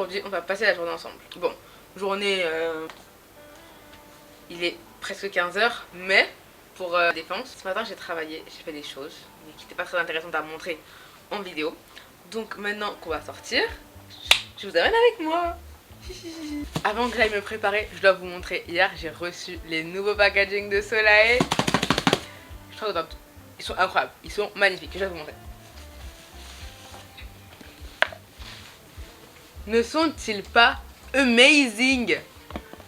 aujourd'hui on va passer la journée ensemble. Bon, journée, il est presque 15h, mais pour dépense, ce matin j'ai travaillé, j'ai fait des choses, mais qui n'étaient pas très intéressantes à montrer en vidéo. Donc maintenant qu'on va sortir, je vous amène avec moi. Avant que j'aille me préparer, je dois vous montrer, hier j'ai reçu les nouveaux packaging de Soleil. Je suis trop contente, ils sont incroyables, ils sont magnifiques, je vais vous montrer. Ne sont-ils pas amazing?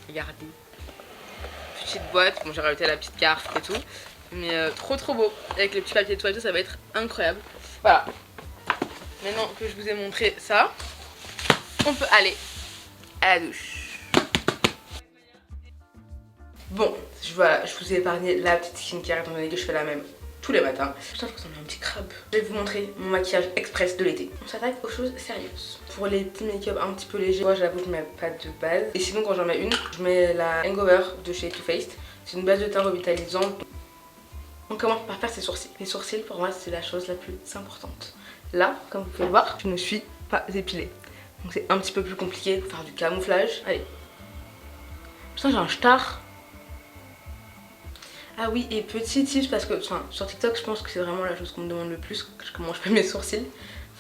Regardez. Petite boîte, bon j'ai rajouté la petite carte et tout. Mais trop beau. Avec les petits papiers de toilette, ça va être incroyable. Voilà. Maintenant que je vous ai montré ça, on peut aller à la douche. Bon, voilà, je vous ai épargné la petite skincare étant donné que je fais la même tous les matins. Je trouve que ça me met un petit crabe. Je vais vous montrer mon maquillage express de l'été. On s'attaque aux choses sérieuses. Pour les petits make-up un petit peu légers, moi j'avoue je mets pas de base. Et sinon quand j'en mets une, je mets la Hangover de chez Too Faced. C'est une base de teint revitalisante. On commence par faire ses sourcils. Les sourcils pour moi c'est la chose la plus importante. Là, comme vous pouvez le voir, je ne suis pas épilée. Donc c'est un petit peu plus compliqué pour faire du camouflage. Allez. Putain j'ai un star. Ah oui, et petit tips parce que enfin, sur TikTok je pense que c'est vraiment la chose qu'on me demande le plus, comment je fais mes sourcils.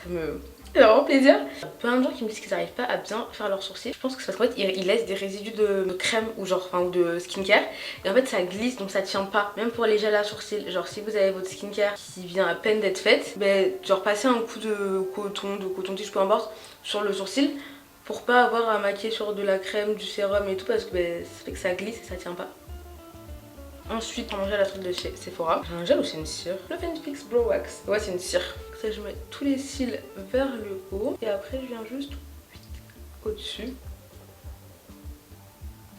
Ça me fait vraiment plaisir. Il y a plein de gens qui me disent qu'ils n'arrivent pas à bien faire leurs sourcils. Je pense que c'est parce qu'en fait ils laissent des résidus de crème ou genre ou de skincare. Et en fait ça glisse donc ça tient pas. Même pour les gels à sourcils, genre si vous avez votre skincare qui vient à peine d'être faite, ben genre passez un coup de coton-tige peu importe sur le sourcil. Pour pas avoir à maquiller sur de la crème, du sérum et tout parce que ben, ça fait que ça glisse et ça tient pas. Ensuite, on gel à truc de chez Sephora. J'ai un gel ou c'est une cire? Le Fenfix Brow Wax. Ouais, c'est une cire. Ça, je mets tous les cils vers le haut. Et après, je viens juste au-dessus.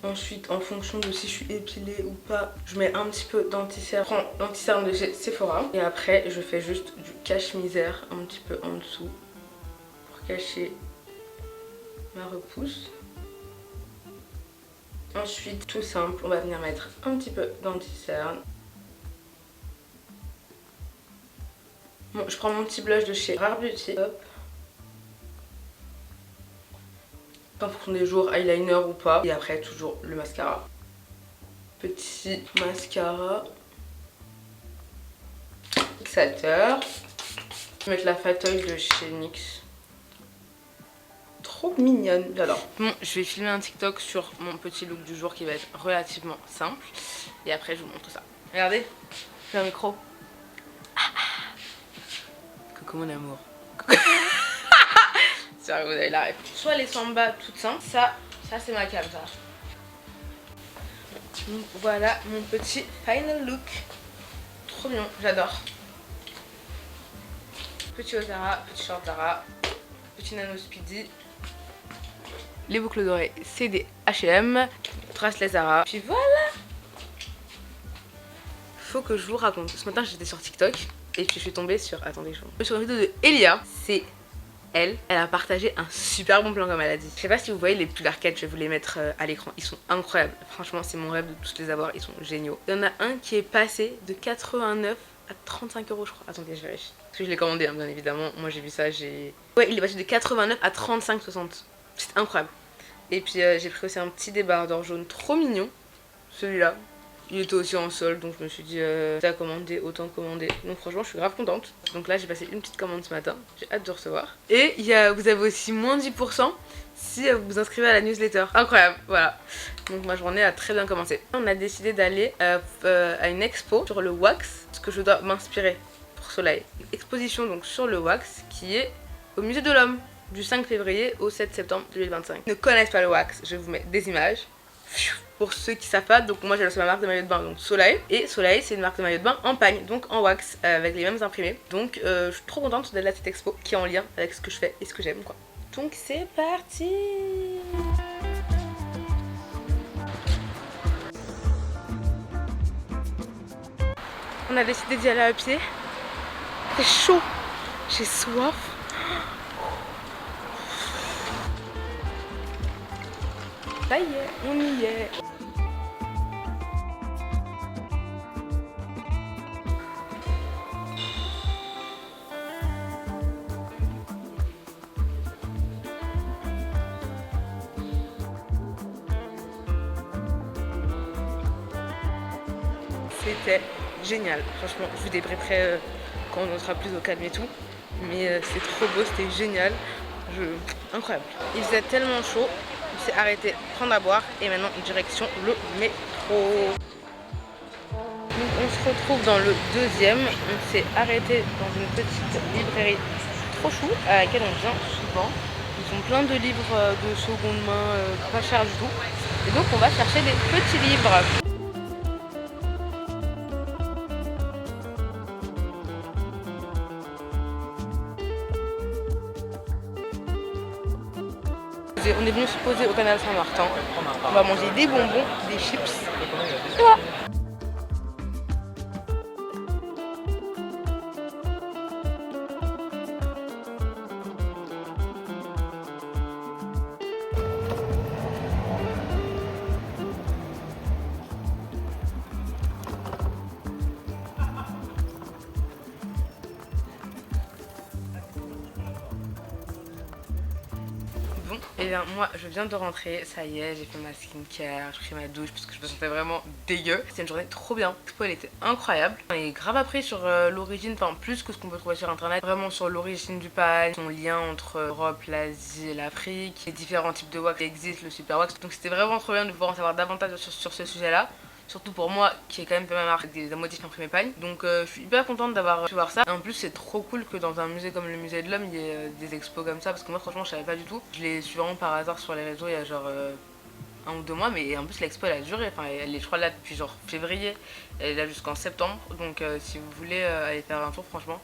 Ensuite, en fonction de si je suis épilée ou pas, je mets un petit peu d'anti-cerne. Je prends l'anti-cerne de chez Sephora. Et après, je fais juste du cache-misère un petit peu en dessous. Pour cacher ma repousse. Ensuite, tout simple, on va venir mettre un petit peu d'anti-cerne. Bon, je prends mon petit blush de chez Rare Beauty. Hop. En fonction des jours, eyeliner ou pas. Et après, toujours le mascara. Petit mascara. Fixateur. Je vais mettre la Fateuil de chez NYX. Trop mignonne, j'adore. Bon, je vais filmer un TikTok sur mon petit look du jour qui va être relativement simple. Et après, je vous montre ça. Regardez, j'ai un micro. Coucou mon amour. Sérieux, vous avez la rêve. Soit les samba toutes simples, ça c'est ma cam, ça. Donc voilà mon petit final look. Trop mignon, j'adore. Petit haut Zara, petit short Zara, petit nano Speedy. Les boucles dorées, c'est des H&M. Bracelet Zara. Puis voilà. Faut que je vous raconte. Ce matin, j'étais sur TikTok et puis je suis tombée sur... Attendez, sur une vidéo de Elia. C'est elle. Elle a partagé un super bon plan comme elle a dit. Je sais pas si vous voyez les pulls arcade, je vais vous les mettre à l'écran. Ils sont incroyables. Franchement, c'est mon rêve de tous les avoir. Ils sont géniaux. Il y en a un qui est passé de 89 à 35 € je crois. Attendez, je vérifie. Parce que je l'ai commandé, hein, bien évidemment. Moi, j'ai vu ça, Ouais, il est passé de 89 à 35,60. C'est incroyable. Et puis j'ai pris aussi un petit débardeur jaune trop mignon. Celui-là. Il était aussi en solde, donc je me suis dit t'as commandé, autant commander. Donc franchement je suis grave contente. Donc là j'ai passé une petite commande ce matin. J'ai hâte de recevoir. Et vous avez aussi moins 10% si vous vous inscrivez à la newsletter. Incroyable, voilà. Donc ma journée a très bien commencé. On a décidé d'aller à une expo sur le wax. Parce que je dois m'inspirer pour Soleil. Une exposition donc sur le wax qui est au musée de l'Homme. Du 5 février au 7 septembre 2025. Ne connaissent pas le wax, je vous mets des images. Pour ceux qui savent pas, donc moi j'ai lancé ma marque de maillot de bain, donc Soleil. Et Soleil c'est une marque de maillot de bain en pagne, donc en wax, avec les mêmes imprimés. Donc je suis trop contente d'aller à cette expo qui est en lien avec ce que je fais et ce que j'aime quoi. Donc c'est parti. On a décidé d'y aller à pied. C'est chaud, j'ai soif. Ça y est, on y est. c'était génial. Franchement, je vous débrieferai quand on sera plus au calme et tout. Mais c'est trop beau, c'était génial. Incroyable. Il faisait tellement chaud, on s'est arrêté prendre à boire et maintenant direction le métro. Donc on se retrouve dans le deuxième. On s'est arrêté dans une petite librairie trop chou à laquelle on vient souvent. Ils ont plein de livres de seconde main, pas cher du tout. Et donc on va chercher des petits livres. On est venu se poser au canal Saint-Martin. On va manger des bonbons, des chips. Voilà. Bon, et bien moi je viens de rentrer, ça y est, j'ai fait ma skincare, j'ai pris ma douche parce que je me sentais vraiment dégueu. C'était une journée trop bien, l'expo elle était incroyable. On est grave appris sur l'origine, enfin plus que ce qu'on peut trouver sur internet, vraiment sur l'origine du pagne, son lien entre l'Europe, l'Asie et l'Afrique, les différents types de wax qui existent, le super wax. Donc c'était vraiment trop bien de pouvoir en savoir davantage sur ce sujet là. Surtout pour moi qui ai quand même fait ma marque avec des motifs imprimés pagne. Donc je suis hyper contente d'avoir pu voir ça. Et en plus c'est trop cool que dans un musée comme le musée de l'homme il y ait des expos comme ça. Parce que moi franchement je savais pas du tout. Je l'ai su vraiment par hasard sur les réseaux il y a genre 1 ou 2 mois. Mais en plus l'expo elle a duré. Enfin elle est je crois là depuis genre février. Elle est là jusqu'en septembre. Donc si vous voulez aller faire un tour franchement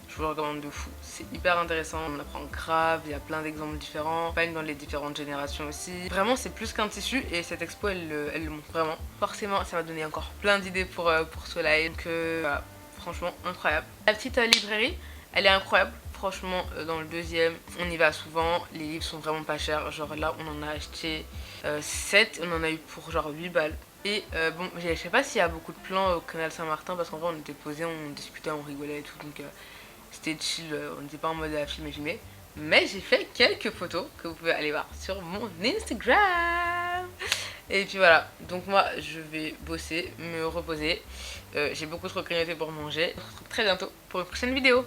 je vous le recommande de fou. C'est hyper intéressant, on apprend grave, il y a plein d'exemples différents, pagne dans les différentes générations aussi. Vraiment c'est plus qu'un tissu et cette expo elle le montre vraiment. Forcément ça m'a donné encore plein d'idées pour Soleil. Donc voilà, franchement incroyable. La petite librairie, elle est incroyable. Franchement dans le deuxième, on y va souvent, les livres sont vraiment pas chers. Genre là on en a acheté 7, on en a eu pour genre 8 balles. Et bon, je sais pas s'il y a beaucoup de plans au canal Saint-Martin parce qu'en vrai on était posés, on discutait, on rigolait et tout. Donc c'était chill, on n'était pas en mode à filmer. Mais j'ai fait quelques photos que vous pouvez aller voir sur mon Instagram. Et puis voilà, donc moi je vais bosser, me reposer. J'ai beaucoup trop grignoté pour manger. On se retrouve très bientôt pour une prochaine vidéo.